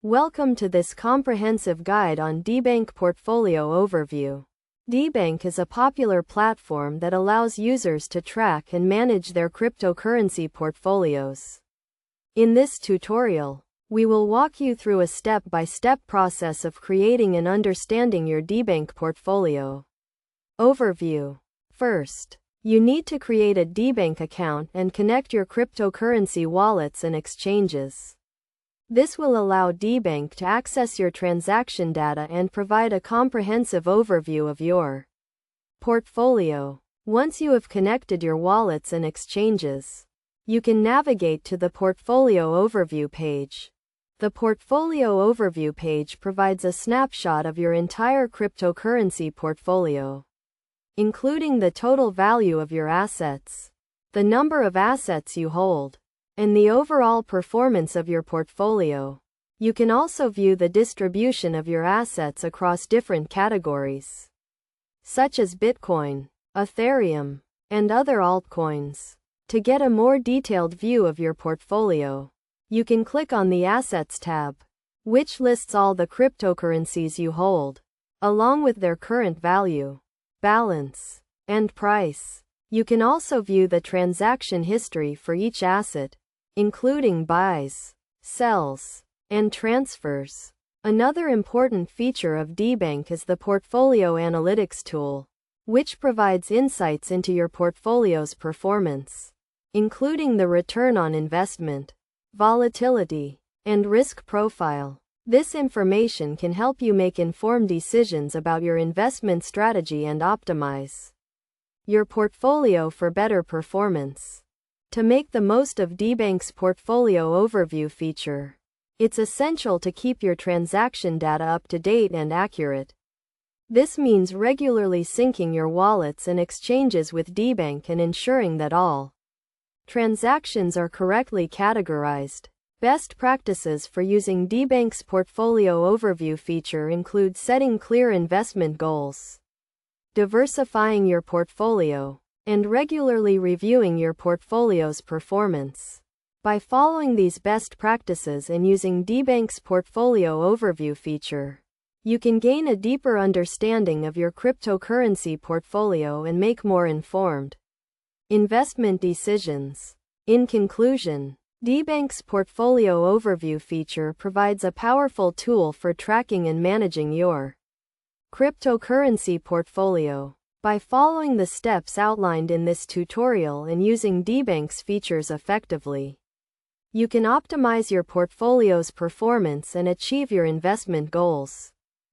Welcome to this comprehensive guide on Debank Portfolio Overview. Debank is a popular platform that allows users to track and manage their cryptocurrency portfolios. In this tutorial, we will walk you through a step-by-step process of creating and understanding your Debank portfolio. Overview. First, you need to create a Debank account and connect your cryptocurrency wallets and exchanges. This will allow Debank to access your transaction data and provide a comprehensive overview of your portfolio. Once you have connected your wallets and exchanges, you can navigate to the Portfolio Overview page. The Portfolio Overview page provides a snapshot of your entire cryptocurrency portfolio, including the total value of your assets, the number of assets you hold, and the overall performance of your portfolio. You can also view the distribution of your assets across different categories, such as Bitcoin, Ethereum, and other altcoins. To get a more detailed view of your portfolio, you can click on the Assets tab, which lists all the cryptocurrencies you hold, along with their current value, balance, and price. You can also view the transaction history for each asset, including buys, sells, and transfers. Another important feature of Debank is the Portfolio Analytics tool, which provides insights into your portfolio's performance, including the return on investment, volatility, and risk profile. This information can help you make informed decisions about your investment strategy and optimize your portfolio for better performance. To make the most of Debank's Portfolio Overview feature, it's essential to keep your transaction data up to date and accurate. This means regularly syncing your wallets and exchanges with Debank and ensuring that all transactions are correctly categorized. Best practices for using Debank's Portfolio Overview feature include setting clear investment goals, diversifying your portfolio, and regularly reviewing your portfolio's performance. By following these best practices and using Debank's Portfolio Overview feature, you can gain a deeper understanding of your cryptocurrency portfolio and make more informed investment decisions. In conclusion, Debank's Portfolio Overview feature provides a powerful tool for tracking and managing your cryptocurrency portfolio. By following the steps outlined in this tutorial and using Debank's features effectively, you can optimize your portfolio's performance and achieve your investment goals.